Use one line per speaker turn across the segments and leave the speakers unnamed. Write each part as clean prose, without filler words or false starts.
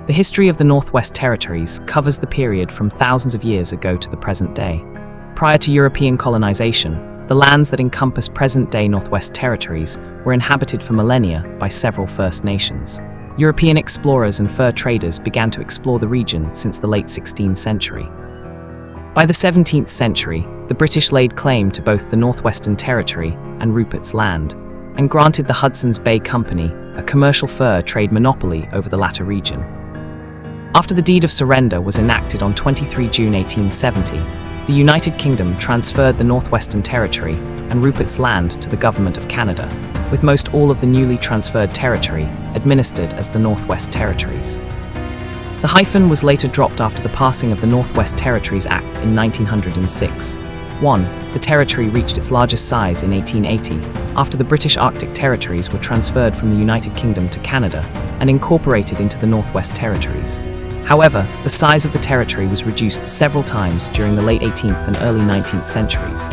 The history of the Northwest Territories covers the period from thousands of years ago to the present day. Prior to European colonization, the lands that encompass present-day Northwest Territories were inhabited for millennia by several First Nations. European explorers and fur traders began to explore the region since the late 16th century. By the 17th century, the British laid claim to both the Northwestern Territory and Rupert's Land, and granted the Hudson's Bay Company a commercial fur trade monopoly over the latter region. After the Deed of Surrender was enacted on 23 June 1870, the United Kingdom transferred the Northwestern Territory and Rupert's Land to the Government of Canada, with most all of the newly transferred territory administered as the Northwest Territories. The hyphen was later dropped after the passing of the Northwest Territories Act in 1906. 1. The territory reached its largest size in 1880, after the British Arctic territories were transferred from the United Kingdom to Canada and incorporated into the Northwest Territories. However, the size of the territory was reduced several times during the late 18th and early 19th centuries.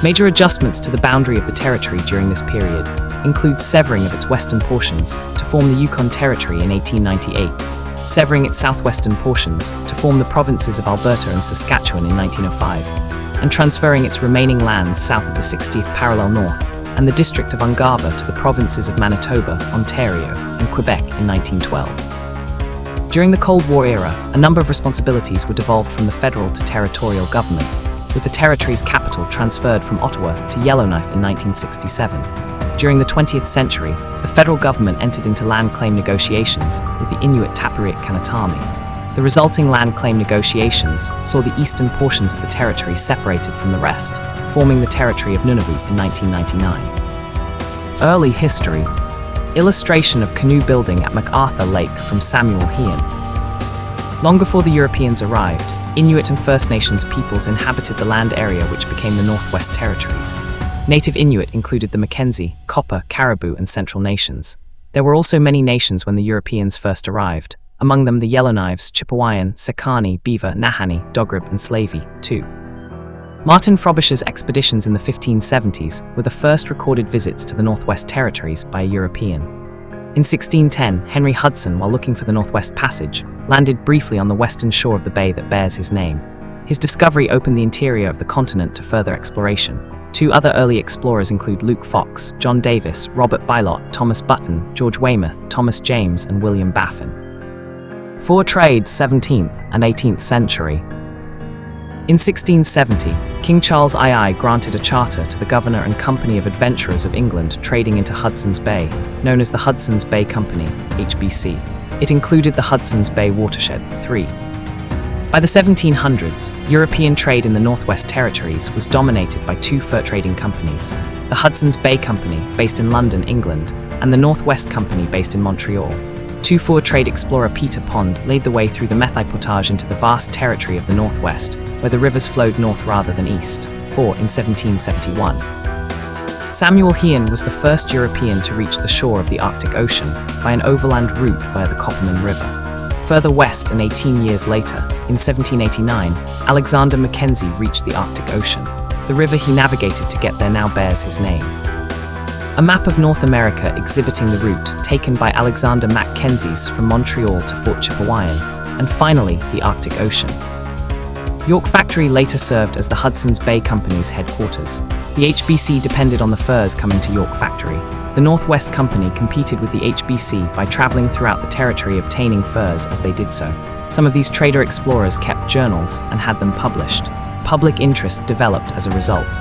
Major adjustments to the boundary of the territory during this period include severing of its western portions to form the Yukon Territory in 1898, severing its southwestern portions to form the provinces of Alberta and Saskatchewan in 1905, and transferring its remaining lands south of the 60th parallel north and the district of Ungava to the provinces of Manitoba, Ontario, and Quebec in 1912. During the Cold War era, a number of responsibilities were devolved from the federal to territorial government, with the territory's capital transferred from Ottawa to Yellowknife in 1967. During the 20th century, the federal government entered into land claim negotiations with the Inuit Tapiriit Kanatami. The resulting land claim negotiations saw the eastern portions of the territory separated from the rest, forming the territory of Nunavut in 1999. Early history. Illustration of canoe building at MacArthur Lake from Samuel Hean. Long before the Europeans arrived, Inuit and First Nations peoples inhabited the land area which became the Northwest Territories. Native Inuit included the Mackenzie, Copper, Caribou, and Central Nations. There were also many nations when the Europeans first arrived, among them the Yellowknives, Chipewyan, Sekani, Beaver, Nahanni, Dogrib, and Slavey, too. Martin Frobisher's expeditions in the 1570s were the first recorded visits to the Northwest Territories by a European. In 1610, Henry Hudson, while looking for the Northwest Passage, landed briefly on the western shore of the bay that bears his name. His discovery opened the interior of the continent to further exploration. Two other early explorers include Luke Fox, John Davis, Robert Bylot, Thomas Button, George Weymouth, Thomas James, and William Baffin. Fur trade, 17th and 18th century. In 1670, King Charles II granted a charter to the Governor and Company of Adventurers of England trading into Hudson's Bay, known as the Hudson's Bay Company, HBC. It included the Hudson's Bay Watershed, 3. By the 1700s, European trade in the Northwest Territories was dominated by two fur trading companies, the Hudson's Bay Company, based in London, England, and the Northwest Company, based in Montreal. Two fur trade explorer Peter Pond laid the way through the Methi Portage into the vast territory of the Northwest, where the rivers flowed north rather than east, 4 in 1771. Samuel Hean was the first European to reach the shore of the Arctic Ocean by an overland route via the Coppermine River. Further west and 18 years later, in 1789, Alexander Mackenzie reached the Arctic Ocean. The river he navigated to get there now bears his name. A map of North America exhibiting the route taken by Alexander Mackenzie's from Montreal to Fort Chipewyan, and finally the Arctic Ocean. York Factory later served as the Hudson's Bay Company's headquarters. The HBC depended on the furs coming to York Factory. The Northwest Company competed with the HBC by traveling throughout the territory obtaining furs as they did so. Some of these trader explorers kept journals and had them published. Public interest developed as a result.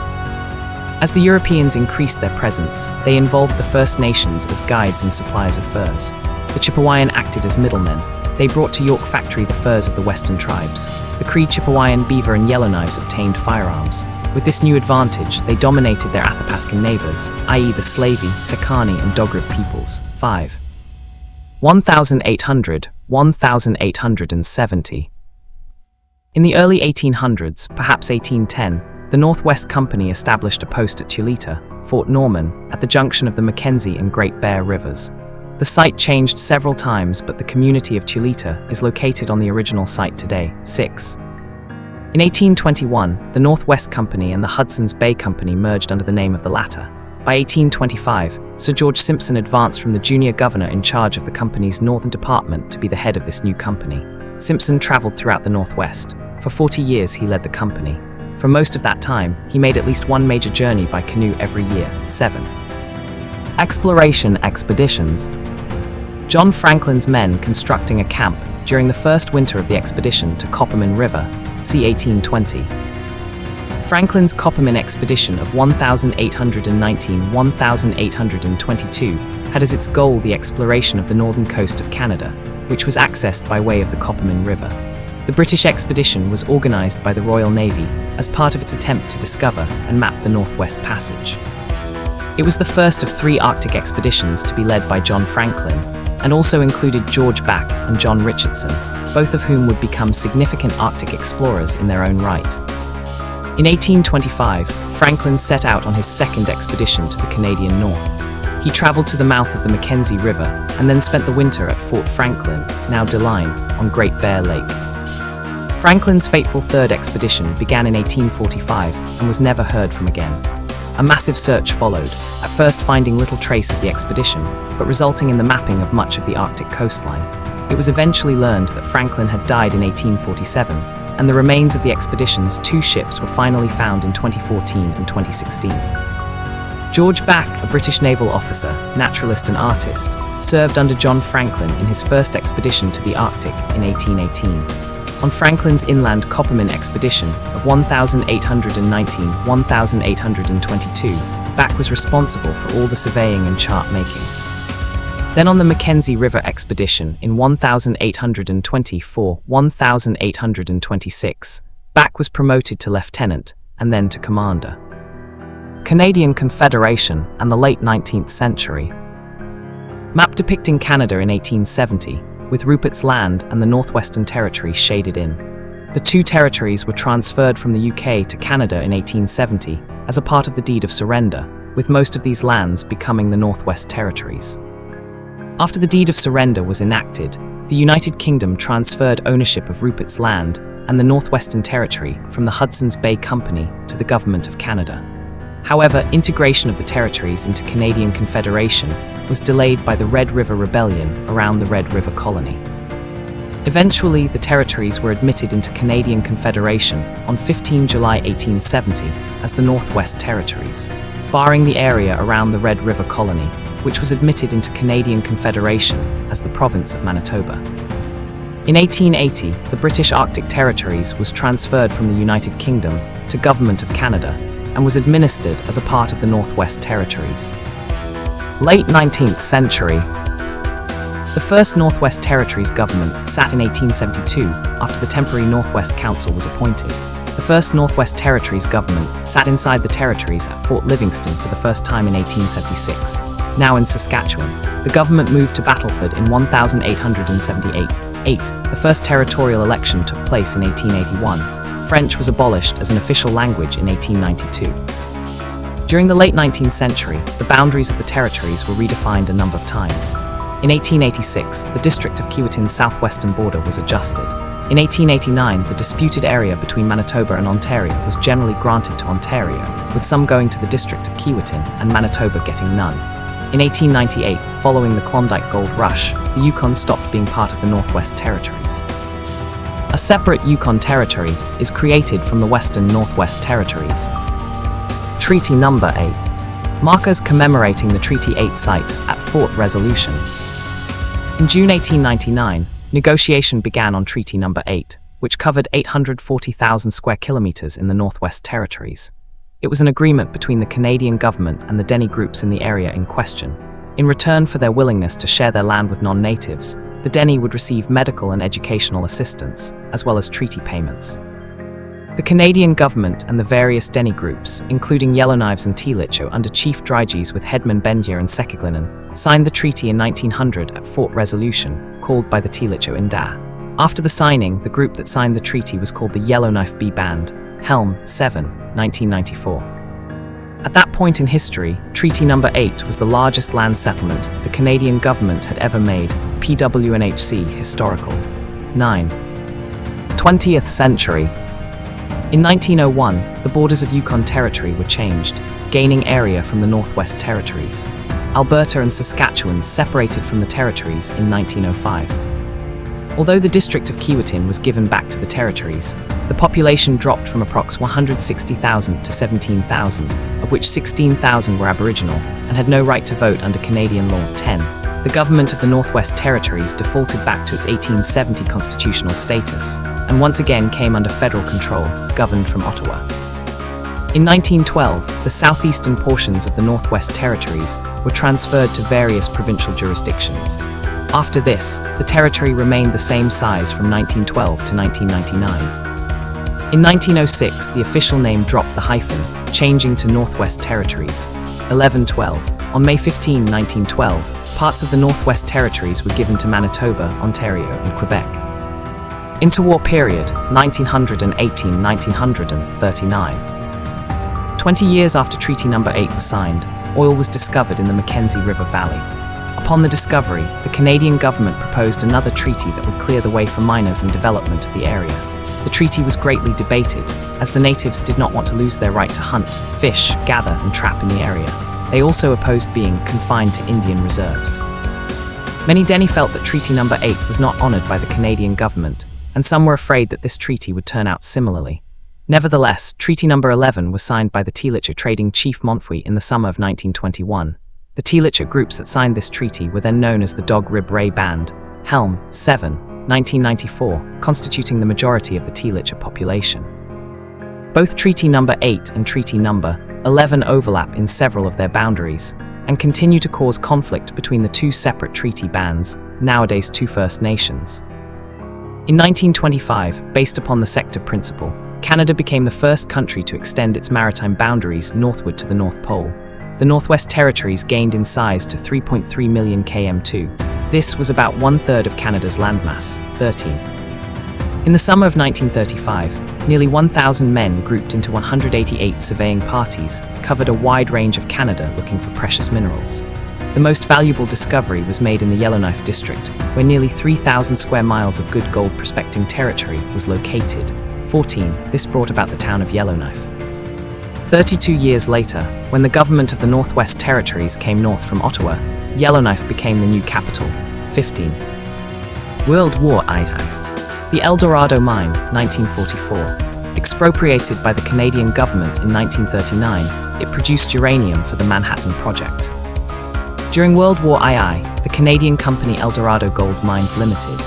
As the Europeans increased their presence, they involved the First Nations as guides and suppliers of furs. The Chipewyan acted as middlemen. They brought to York Factory the furs of the western tribes. The Cree, Chipewyan, Beaver, and Yellowknives obtained firearms. With this new advantage, they dominated their Athapascan neighbors, i.e. the Slavey, Sekani, and Dogrib peoples. 5. 1800, 1870. In the early 1800s, perhaps 1810, the Northwest Company established a post at Tulita, Fort Norman, at the junction of the Mackenzie and Great Bear Rivers. The site changed several times, but the community of Tulita is located on the original site today. 6. In 1821, the Northwest Company and the Hudson's Bay Company merged under the name of the latter. By 1825, Sir George Simpson advanced from the junior governor in charge of the company's northern department to be the head of this new company. Simpson traveled throughout the Northwest. For 40 years, he led the company. For most of that time, he made at least one major journey by canoe every year. 7. Exploration expeditions. John Franklin's men constructing a camp during the first winter of the expedition to Coppermine River, c. 1820. Franklin's Coppermine expedition of 1819-1822 had as its goal the exploration of the northern coast of Canada, which was accessed by way of the Coppermine River. The British expedition was organized by the Royal Navy as part of its attempt to discover and map the Northwest Passage. It was the first of 3 Arctic expeditions to be led by John Franklin, and also included George Back and John Richardson, both of whom would become significant Arctic explorers in their own right. In 1825, Franklin set out on his second expedition to the Canadian North. He traveled to the mouth of the Mackenzie River and then spent the winter at Fort Franklin, now DeLine, on Great Bear Lake. Franklin's fateful third expedition began in 1845 and was never heard from again. A massive search followed, at first finding little trace of the expedition, but resulting in the mapping of much of the Arctic coastline. It was eventually learned that Franklin had died in 1847, and the remains of the expedition's 2 ships were finally found in 2014 and 2016. George Back, a British naval officer, naturalist and artist, served under John Franklin in his first expedition to the Arctic in 1818. On Franklin's inland Coppermine expedition of 1819-1822, Back was responsible for all the surveying and chart making. Then on the Mackenzie River expedition in 1824-1826, Back was promoted to lieutenant and then to commander. Canadian Confederation and the late 19th century. Map depicting Canada in 1870, with Rupert's Land and the Northwestern Territory shaded in. The 2 territories were transferred from the UK to Canada in 1870 as a part of the Deed of Surrender, with most of these lands becoming the Northwest Territories. After the Deed of Surrender was enacted, the United Kingdom transferred ownership of Rupert's Land and the Northwestern Territory from the Hudson's Bay Company to the Government of Canada. However, integration of the territories into Canadian Confederation was delayed by the Red River Rebellion around the Red River Colony. Eventually, the territories were admitted into Canadian Confederation on 15 July 1870 as the Northwest Territories, barring the area around the Red River Colony, which was admitted into Canadian Confederation as the province of Manitoba. In 1880, the British Arctic Territories was transferred from the United Kingdom to Government of Canada and was administered as a part of the Northwest Territories. Late 19th century. The first Northwest Territories government sat in 1872 after the temporary Northwest Council was appointed. The first Northwest Territories government sat inside the territories at Fort Livingston for the first time in 1876. Now in Saskatchewan, the government moved to Battleford in 1878. The first territorial election took place in 1881. French was abolished as an official language in 1892. During the late 19th century, the boundaries of the territories were redefined a number of times. In 1886, the district of Keewatin's southwestern border was adjusted. In 1889, the disputed area between Manitoba and Ontario was generally granted to Ontario, with some going to the district of Keewatin and Manitoba getting none. In 1898, following the Klondike Gold Rush, the Yukon stopped being part of the Northwest Territories. A separate Yukon Territory is created from the Western Northwest Territories. Treaty Number 8. Markers commemorating the Treaty 8 site at Fort Resolution. In June 1899, negotiation began on Treaty Number 8, which covered 840,000 square kilometers in the Northwest Territories. It was an agreement between the Canadian government and the Dene groups in the area in question. In return for their willingness to share their land with non-natives, the Dene would receive medical and educational assistance, as well as treaty payments. The Canadian government and the various Dene groups, including Yellowknives and Tealitcho under Chief Drygees with headmen Bendier and Sekiglinen, signed the treaty in 1900 at Fort Resolution, called by the Tealitcho Inda. After the signing, the group that signed the treaty was called the Yellowknife B Band, Helm 7, 1994. At that point in history, Treaty Number 8 was the largest land settlement the Canadian government had ever made, PWNHC Historical. 9. 20th century. In 1901, the borders of Yukon Territory were changed. gaining area from the Northwest Territories. Alberta and Saskatchewan separated from the territories in 1905. Although the district of Keewatin was given back to the territories, the population dropped from approx 160,000 to 17,000, of which 16,000 were Aboriginal and had no right to vote under Canadian Law 10. The government of the Northwest Territories defaulted back to its 1870 constitutional status, and once again came under federal control, governed from Ottawa. In 1912, the southeastern portions of the Northwest Territories were transferred to various provincial jurisdictions. After this, the territory remained the same size from 1912 to 1999. In 1906, the official name dropped the hyphen, changing to Northwest Territories. 1112. On May 15, 1912, parts of the Northwest Territories were given to Manitoba, Ontario, and Quebec. Interwar period, 1918-1939. 20 years after Treaty No. 8 was signed, oil was discovered in the Mackenzie River Valley. Upon the discovery, the Canadian government proposed another treaty that would clear the way for miners and development of the area. The treaty was greatly debated, as the natives did not want to lose their right to hunt, fish, gather, and trap in the area. They also opposed being confined to Indian reserves. Many Dene felt that Treaty No. 8 was not honoured by the Canadian government, and some were afraid that this treaty would turn out similarly. Nevertheless, Treaty No. 11 was signed by the Tilicha trading chief Montfui in the summer of 1921. The Tilicha groups that signed this treaty were then known as the Dog Rib Ray Band, Helm, 7, 1994, constituting the majority of the Tilicha population. Both Treaty No. 8 and Treaty No. 11 overlap in several of their boundaries, and continue to cause conflict between the two separate treaty bands, nowadays two First Nations. In 1925, based upon the sector principle, Canada became the first country to extend its maritime boundaries northward to the North Pole. The Northwest Territories gained in size to 3.3 million km2. This was about one-third of Canada's landmass, 13. In the summer of 1935, nearly 1,000 men grouped into 188 surveying parties covered a wide range of Canada looking for precious minerals. The most valuable discovery was made in the Yellowknife district, where nearly 3,000 square miles of good gold prospecting territory was located. 14. This brought about the town of Yellowknife. 32 years later, when the government of the Northwest Territories came north from Ottawa, Yellowknife became the new capital. 15. World War I. The El Dorado Mine, 1944. Expropriated by the Canadian government in 1939, it produced uranium for the Manhattan Project. During World War II, the Canadian company El Dorado Gold Mines Limited,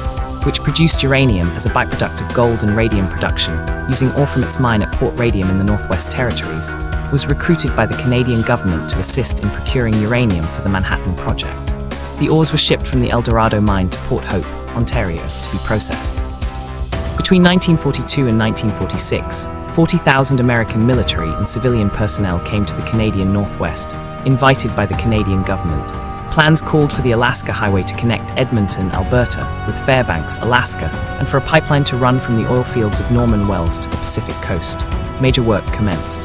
which produced uranium as a byproduct of gold and radium production, using ore from its mine at Port Radium in the Northwest Territories, was recruited by the Canadian government to assist in procuring uranium for the Manhattan Project. The ores were shipped from the El Dorado mine to Port Hope, Ontario, to be processed. Between 1942 and 1946, 40,000 American military and civilian personnel came to the Canadian Northwest, invited by the Canadian government. Plans called for the Alaska Highway to connect Edmonton, Alberta, with Fairbanks, Alaska, and for a pipeline to run from the oil fields of Norman Wells to the Pacific coast. Major work commenced.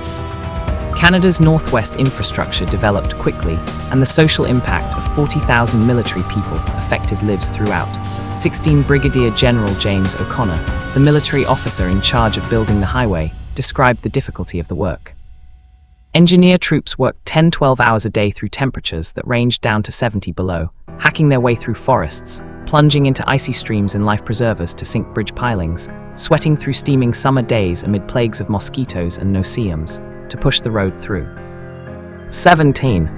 Canada's Northwest infrastructure developed quickly, and the social impact of 40,000 military people affected lives throughout. 16 Brigadier General James O'Connor, the military officer in charge of building the highway, described the difficulty of the work. Engineer troops worked 10-12 hours a day through temperatures that ranged down to 70 below, hacking their way through forests, plunging into icy streams in life preservers to sink bridge pilings, sweating through steaming summer days amid plagues of mosquitoes and no-see-ums, to push the road through. 17.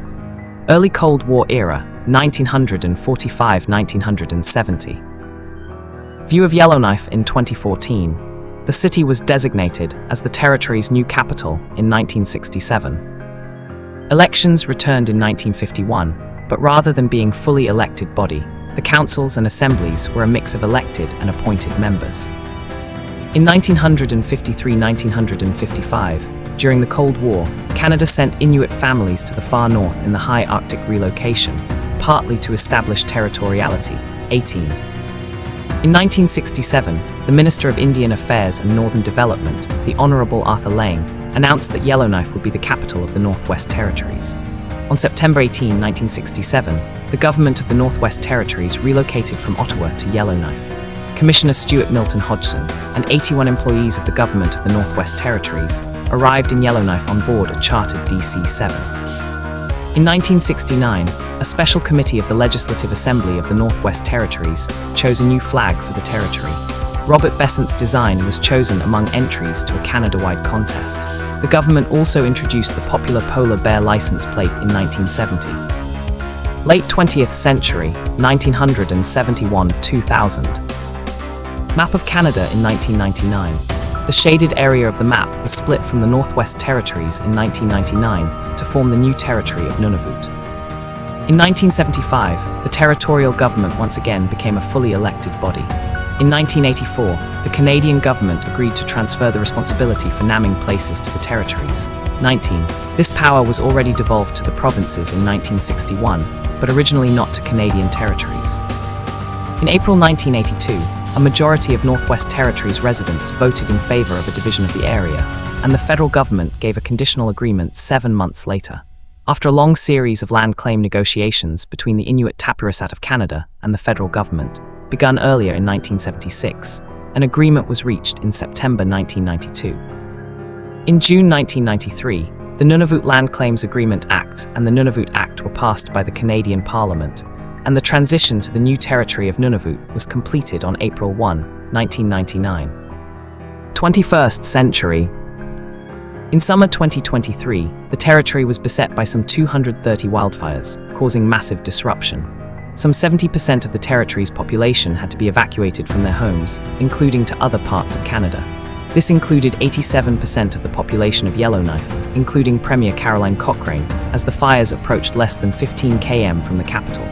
Early Cold War Era, 1945-1970. View of Yellowknife in 2014. The city was designated as the territory's new capital in 1967. Elections returned in 1951, but rather than being fully elected body, the councils and assemblies were a mix of elected and appointed members. In 1953-1955, during the Cold War, Canada sent Inuit families to the far north in the high Arctic relocation, partly to establish territoriality. 18. In 1967, the Minister of Indian Affairs and Northern Development, the Honourable Arthur Lang, announced that Yellowknife would be the capital of the Northwest Territories. On September 18, 1967, the government of the Northwest Territories relocated from Ottawa to Yellowknife. Commissioner Stuart Milton Hodgson, and 81 employees of the government of the Northwest Territories arrived in Yellowknife on board a chartered DC-7. In 1969, a special committee of the Legislative Assembly of the Northwest Territories chose a new flag for the territory. Robert Besant's design was chosen among entries to a Canada-wide contest. The government also introduced the popular polar bear license plate in 1970. Late 20th century, 1971-2000. Map of Canada in 1999. The shaded area of the map was split from the Northwest Territories in 1999 to form the new territory of Nunavut. In 1975, the territorial government once again became a fully elected body. In 1984, the Canadian government agreed to transfer the responsibility for naming places to the territories. 19. This power was already devolved to the provinces in 1961, but originally not to Canadian territories. In April 1982, a majority of Northwest Territories residents voted in favor of a division of the area, and the federal government gave a conditional agreement 7 months later. After a long series of land claim negotiations between the Inuit Tapirasat of Canada and the federal government, begun earlier in 1976, an agreement was reached in September 1992. In June 1993, the Nunavut Land Claims Agreement Act and the Nunavut Act were passed by the Canadian Parliament, and the transition to the new territory of Nunavut was completed on April 1, 1999. 21st century. In summer 2023, the territory was beset by some 230 wildfires, causing massive disruption. Some 70% of the territory's population had to be evacuated from their homes, including to other parts of Canada. This included 87% of the population of Yellowknife, including Premier Caroline Cochrane, as the fires approached less than 15 km from the capital.